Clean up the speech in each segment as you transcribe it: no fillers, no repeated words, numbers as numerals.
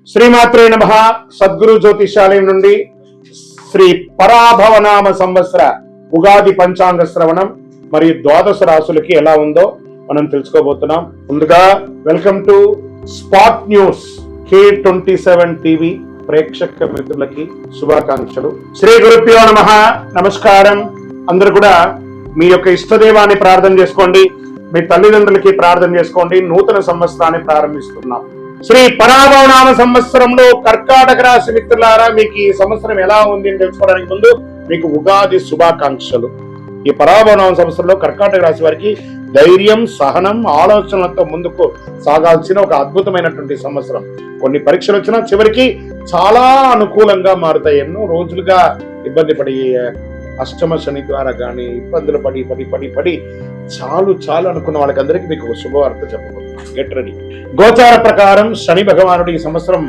శ్రీమాత్రే నమః. సద్గురు జ్యోతిషాలయం నుండి శ్రీ పరాభవనామ సంవత్సర ఉగాది పంచాంగ శ్రవణం మరియు ద్వాదశ రాశులకి ఎలా ఉందో మనం తెలుసుకోబోతున్నాం. ముందుగా welcome to spot news K27 TV ప్రేక్షక మిత్రులకి శుభాకాంక్షలు. శ్రీ గురుభ్యో నమః. నమస్కారం. అందరూ కూడా మీ యొక్క ఇష్టదేవాన్ని ప్రార్థన చేసుకోండి, మీ తల్లిదండ్రులకి ప్రార్థన చేసుకోండి. నూతన సంవత్సరాన్ని ప్రారంభిస్తున్నాం. శ్రీ పరాభవనామ సంవత్సరంలో కర్కాటక రాశి మిత్రులారా, మీకు ఈ సంవత్సరం ఎలా ఉంది అని తెలుసుకోవడానికి ముందు మీకు ఉగాది శుభాకాంక్షలు. ఈ పరాభవనామ సంవత్సరంలో కర్కాటక రాశి వారికి ధైర్యం, సహనం, ఆలోచనలతో ముందుకు సాగాల్సిన ఒక అద్భుతమైనటువంటి సంవత్సరం. కొన్ని పరీక్షలు వచ్చినా చివరికి చాలా అనుకూలంగా మారుతాయి. ఎన్నో రోజులుగా ఇబ్బంది పడి అష్టమ శని ద్వారా కానీ ఇబ్బందులు పడి పడి పడి పడి చాలు అనుకున్న వాళ్ళకందరికీ మీకు శుభవార్త చెప్పబోతున్నాను. Get ready. గోచార ప్రకారం శని భగవానుడు ఈ సంవత్సరం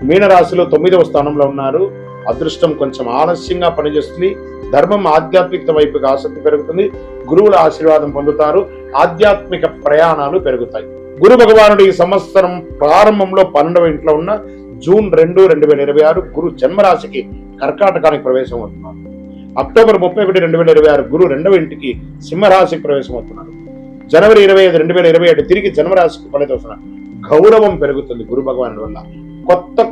మీనరాశిలో 9వ స్థానంలో ఉన్నారు. అదృష్టం కొంచెం ఆలస్యంగా పనిచేస్తుంది. ధర్మం, ఆధ్యాత్మికత వైపుగా ఆసక్తి పెరుగుతుంది. గురువుల ఆశీర్వాదం పొందుతారు. ఆధ్యాత్మిక ప్రయాణాలు పెరుగుతాయి. గురు భగవానుడు ఈ సంవత్సరం ప్రారంభంలో 12వ ఇంట్లో ఉన్న జూన్ 2, 2026 గురు జన్మరాశికి కర్కాటకానికి ప్రవేశం అవుతున్నారు. అక్టోబర్ 31, 2026 గురు 2వ ఇంటికి సింహరాశికి ప్రవేశం అవుతున్నారు. జనవరి 25, 2027 తిరిగి జన్మరాశికి ఫలితవుతున్నారు. గౌరవం పెరుగుతుంది గురు భగవానుడి వల్ల.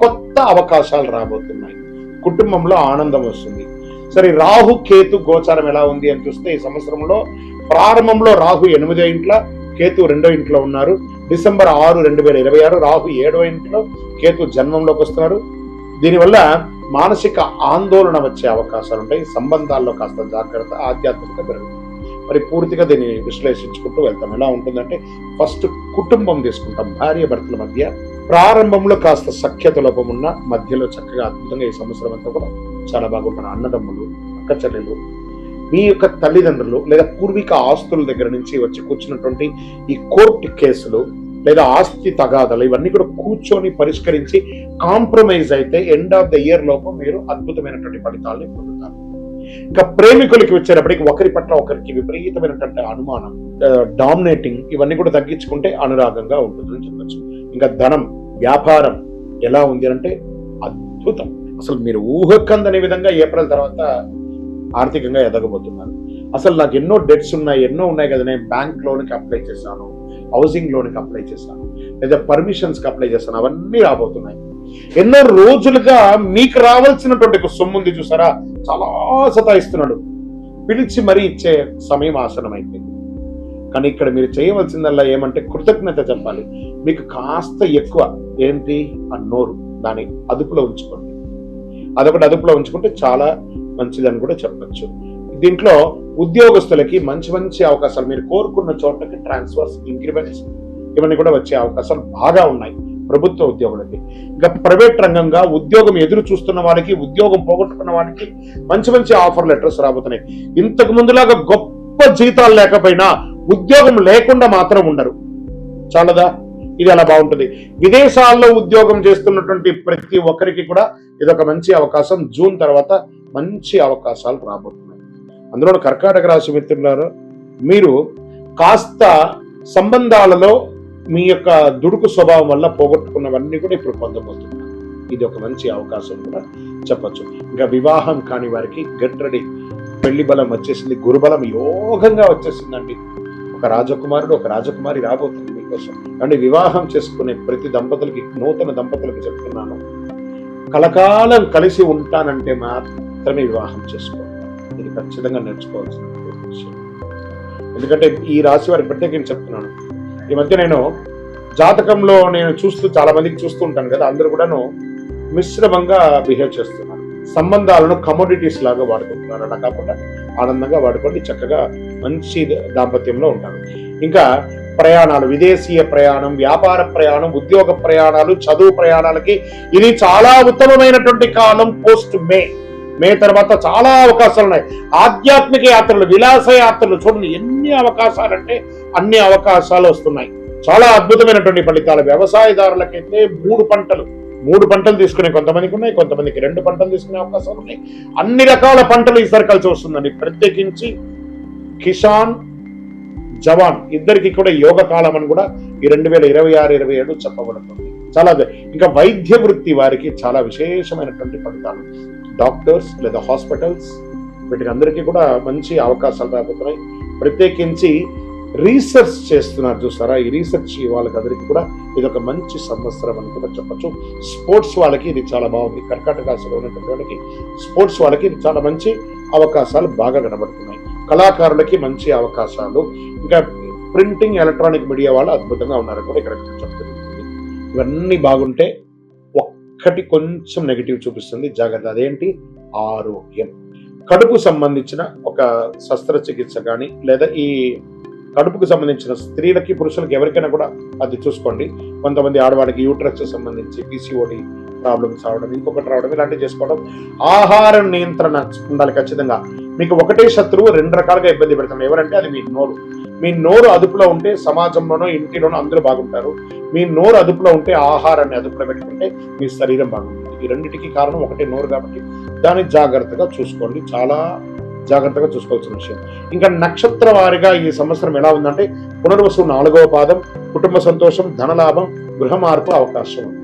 కొత్త అవకాశాలు రాబోతున్నాయి. కుటుంబంలో ఆనందం వస్తుంది. సరే, రాహు కేతు గోచారం ఎలా ఉంది అని చూస్తే ఈ సంవత్సరంలో ప్రారంభంలో రాహు 8వ ఇంట్లో, కేతు 2వ ఇంట్లో ఉన్నారు. డిసెంబర్ 6, 2026 రాహు 7వ ఇంట్లో, కేతు జన్మంలోకి వస్తున్నారు. దీనివల్ల మానసిక ఆందోళన వచ్చే అవకాశాలు ఉంటాయి. సంబంధాల్లో కాస్త జాగ్రత్త, ఆధ్యాత్మికత పెరుగుతుంది. మరి పూర్తిగా దీన్ని విశ్లేషించుకుంటూ వెళ్తాం. ఎలా ఉంటుందంటే, ఫస్ట్ కుటుంబం తీసుకుంటాం. భార్య భర్తల మధ్య ప్రారంభంలో కాస్త సఖ్యత లోపం ఉన్న మధ్యలో చక్కగా అద్భుతంగా ఈ సంవత్సరం అంతా కూడా చాలా బాగుంటారు. అన్నదమ్ములు, అక్క చెల్లెలు, మీ యొక్క తల్లిదండ్రులు లేదా పూర్వీక ఆస్తుల దగ్గర నుంచి వచ్చి కూర్చున్నటువంటి ఈ కోర్టు కేసులు లేదా ఆస్తి తగాదాలు ఇవన్నీ కూడా కూర్చొని పరిష్కరించి కాంప్రమైజ్ అయితే ఎండ్ ఆఫ్ ద ఇయర్ లోపు మీరు అద్భుతమైనటువంటి ఫలితాలను పొందుతారు. ఇంకా ప్రేమికులకి వచ్చేటప్పటికి ఒకరి పట్ల ఒకరికి విపరీతమైనటువంటి అనుమానం, డామినేటింగ్ ఇవన్నీ కూడా తగ్గించుకుంటే అనురాగంగా ఉంటుందని చెప్పచ్చు. ఇంకా ధనం, వ్యాపారం ఎలా ఉంది అంటే అద్భుతం. అసలు మీరు ఊహకందనే విధంగా ఏప్రిల్ తర్వాత ఆర్థికంగా ఎదగబోతున్నారు. అసలు నాకు ఎన్నో డెట్స్ ఉన్నాయి కదా, నేను బ్యాంక్ లోన్కి అప్లై చేశాను, హౌసింగ్ లోన్కి అప్లై చేశాను, లేదా పర్మిషన్స్కి అప్లై చేశాను, అవన్నీ రాబోతున్నాయి. ఎన్నో రోజులుగా మీకు రావాల్సినటువంటి సొమ్ము ఉంది చూసారా, చాలా సతాయిస్తున్నాడు. పిలిచి మరీ ఇచ్చే సమయం ఆసనమైపోయింది. కానీ ఇక్కడ మీరు చేయవలసిందల్లా ఏమంటే కృతజ్ఞత చెప్పాలి. మీకు కాస్త ఎక్కువ ఏంటి ఆ నోరు, దాన్ని అదుపులో ఉంచుకోండి. అదొకటి అదుపులో ఉంచుకుంటే చాలా మంచిదని కూడా చెప్పచ్చు. దీంట్లో ఉద్యోగస్తులకి మంచి అవకాశాలు, మీరు కోరుకున్న చోటకి ట్రాన్స్ఫర్స్, ఇంక్రిమెంట్స్ ఇవన్నీ కూడా వచ్చే అవకాశాలు బాగా ఉన్నాయి ప్రభుత్వ ఉద్యోగులకి. ఇంకా ప్రైవేట్ రంగంగా ఉద్యోగం ఎదురు చూస్తున్న వారికి, ఉద్యోగం పోగొట్టుకున్న వారికి మంచి ఆఫర్ లెటర్స్ రాబోతున్నాయి. ఇంతకు ముందులాగా గొప్ప జీతాలు లేకపోయినా ఉద్యోగం లేకుండా మాత్రం ఉండరు. చాలదా? ఇది అలా బాగుంటుంది. విదేశాల్లో ఉద్యోగం చేస్తున్నటువంటి ప్రతి ఒక్కరికి కూడా ఇదొక మంచి అవకాశం. జూన్ తర్వాత మంచి అవకాశాలు రాబోతున్నాయి. అందులో కర్కాటక రాశి మిత్రులారు, మీరు కాస్త సంబంధాలలో మీ యొక్క దుడుకు స్వభావం వల్ల పోగొట్టుకున్నవన్నీ కూడా ఇప్పుడు పొందబోతున్నారు. ఇది ఒక మంచి అవకాశం కూడా చెప్పచ్చు. ఇంకా వివాహం కాని వారికి గెట్ రెడీ. పెళ్లి బలం వచ్చేసింది, గురుబలం యోగంగా వచ్చేసిందండి. ఒక రాజకుమారుడు, ఒక రాజకుమారి రాబోతుంది మీకోసం. అంటే వివాహం చేసుకునే ప్రతి దంపతులకి, నూతన దంపతులకి చెప్తున్నాను, కలకాలం కలిసి ఉంటానంటే మాత్రమే వివాహం చేసుకోండి. ఇది ఖచ్చితంగా నేర్చుకోవాల్సిన విషయం. ఎందుకంటే ఈ రాశి వారికి ప్రత్యేకంగా చెప్తున్నాను. ఈ మధ్య నేను జాతకంలో చాలా మందికి చూస్తూ ఉంటాను కదా, అందరూ కూడాను మిశ్రమంగా బిహేవ్ చేస్తున్నారు. సంబంధాలను కమోడిటీస్ లాగా వాడుకుంటున్నారు. అలా కాకుండా ఆనందంగా వాడుకోండి, చక్కగా మంచి దాంపత్యంలో ఉంటారు. ఇంకా ప్రయాణాలు, విదేశీయ ప్రయాణం, వ్యాపార ప్రయాణం, ఉద్యోగ ప్రయాణాలు, చదువు ప్రయాణాలకి ఇది చాలా ఉత్తమమైనటువంటి కాలం. పోస్ట్ మే తర్వాత చాలా అవకాశాలు ఉన్నాయి. ఆధ్యాత్మిక యాత్రలు, విలాస యాత్రలు, చూడండి ఎన్ని అవకాశాలంటే అన్ని అవకాశాలు వస్తున్నాయి. చాలా అద్భుతమైనటువంటి ఫలితాలు. వ్యవసాయదారులకైతే 3 పంటలు తీసుకునే కొంతమందికి ఉన్నాయి, కొంతమందికి 2 పంటలు తీసుకునే అవకాశాలు ఉన్నాయి. అన్ని రకాల పంటలు ఈసారి కలిసి వస్తుందండి. ప్రత్యేకించి కిసాన్, జవాన్ ఇద్దరికి కూడా యోగ కాలం అని కూడా ఈ 2026-27 చెప్పబడుతుంది. చాలా ఇంకా వైద్య వృత్తి వారికి చాలా విశేషమైనటువంటి ఫలితాలు. డాక్టర్స్ లేదా హాస్పిటల్స్ వీటికి అందరికీ కూడా మంచి అవకాశాలు రాబోతున్నాయి. ప్రత్యేకించి రీసెర్చ్ చేస్తున్నారు చూస్తారా, ఈ రీసెర్చ్ వాళ్ళకి అందరికీ కూడా ఇది ఒక మంచి సంవత్సరం అని కూడా చెప్పచ్చు. స్పోర్ట్స్ వాళ్ళకి ఇది చాలా బాగుంది. కర్కాటక రాశిలో ఉన్నటువంటి వాళ్ళకి స్పోర్ట్స్ వాళ్ళకి ఇది చాలా మంచి అవకాశాలు బాగా కనబడుతున్నాయి. కళాకారులకి మంచి అవకాశాలు, ఇంకా ప్రింటింగ్ ఎలక్ట్రానిక్ మీడియా వాళ్ళు అద్భుతంగా ఉన్నారని కూడా ఇక్కడ చెప్తుంది. ఇవన్నీ బాగుంటే ఒక్కటి కొంచెం నెగిటివ్ చూపిస్తుంది, జాగ్రత్త. అదేంటి? ఆరోగ్యం. కడుపు సంబంధించిన ఒక శస్త్రచికిత్స కానీ లేదా ఈ కడుపుకు సంబంధించిన స్త్రీలకి పురుషులకి ఎవరికైనా కూడా అది చూసుకోండి. కొంతమంది ఆడవాళ్ళకి యూట్రస్ సంబంధించి PCOD ప్రాబ్లమ్స్ రావడం, ఇంకొకటి రావడం, ఇలాంటివి చేసుకోవడం. ఆహార నియంత్రణ ఉండాలి ఖచ్చితంగా. మీకు ఒకటే శత్రువు 2 రకాలుగా ఇబ్బంది పెడుతుంది. ఎవరంటే అది మీ నోరు. మీ నోరు అదుపులో ఉంటే సమాజంలోనో ఇంటిలోనో అందరూ బాగుంటారు. మీ నోరు అదుపులో ఉంటే, ఆహారాన్ని అదుపులో పెట్టుకుంటే మీ శరీరం బాగుంటుంది. ఈ రెండింటికి కారణం ఒకటే నోరు కాబట్టి దాన్ని జాగ్రత్తగా చూసుకోండి. చాలా జాగ్రత్తగా చూసుకోవాల్సిన విషయం. ఇంకా నక్షత్ర వారిగా ఈ సంవత్సరం ఎలా ఉందంటే, పునర్వసు 4వ పాదం, కుటుంబ సంతోషం, ధనలాభం, గృహ మార్పు అవకాశం ఉంది.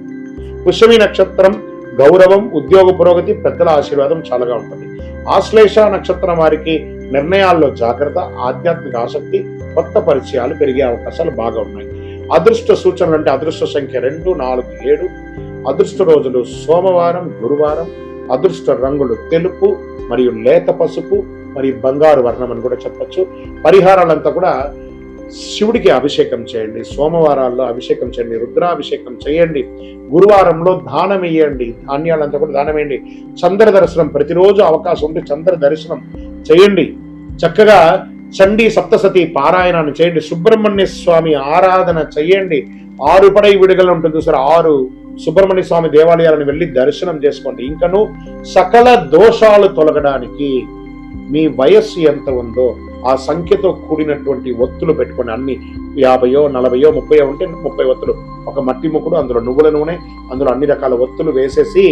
పుష్యమి నక్షత్రం గౌరవం, ఉద్యోగ పురోగతి, పెద్దల ఆశీర్వాదం చాలాగా ఉంటుంది. ఆశ్లేష నక్షత్రం వారికి నిర్ణయాల్లో జాగ్రత్త, ఆధ్యాత్మిక ఆసక్తి, కొత్త పరిచయాలు పెరిగే అవకాశాలు బాగా ఉన్నాయి. అదృష్ట సూచనలు అంటే అదృష్ట సంఖ్య 2, 4, 7. అదృష్ట రోజులు సోమవారం, గురువారం. అదృష్ట రంగులు తెలుపు మరియు లేత పసుపు మరియు బంగారు వర్ణం అని కూడా చెప్పచ్చు. పరిహారాలంతా కూడా శివుడికి అభిషేకం చేయండి, సోమవారాల్లో అభిషేకం చేయండి, రుద్రాభిషేకం చేయండి, గురువారంలో దానం వేయండి, ధాన్యాలంతా కూడా దానం వేయండి. చంద్ర దర్శనం ప్రతిరోజు అవకాశం ఉంటే చంద్ర దర్శనం చేయండి. చక్కగా చండీ సప్తసతి పారాయణాన్ని చేయండి. సుబ్రహ్మణ్య స్వామి ఆరాధన చేయండి. 6 పడై విడుదల ఉంటుంది చూసారు, 6 సుబ్రహ్మణ్య స్వామి దేవాలయాలను వెళ్ళి దర్శనం చేసుకోండి. ఇంకను సకల దోషాలు తొలగడానికి మీ వయస్సు ఎంత ఉందో ఆ సంఖ్యతో కూడినటువంటి ఒత్తులు పెట్టుకోండి. అన్ని 50, 40, 30 ఉంటే 30 ఒత్తులు, ఒక మట్టి ముక్కుడు, అందులో నువ్వుల నూనె, అందులో అన్ని రకాల ఒత్తులు వేసేసి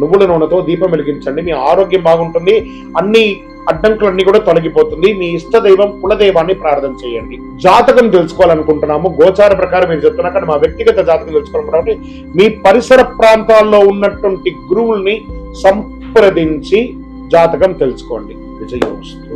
నువ్వుల నూనెతో దీపం వెలిగించండి. మీ ఆరోగ్యం బాగుంటుంది, అన్ని అడ్డంకులన్నీ కూడా తొలగిపోతుంది. మీ ఇష్ట దైవం కులదైవాన్ని ప్రార్థన చేయండి. జాతకం తెలుసుకోవాలనుకుంటున్నాము, గోచార ప్రకారం మీరు చెప్తున్నా కానీ మా వ్యక్తిగత జాతకం తెలుసుకోవాలనుకుంటే మీ పరిసర ప్రాంతాల్లో ఉన్నటువంటి గురువుల్ని సంప్రదించి జాతకం తెలుసుకోండి. విజయోస్తు.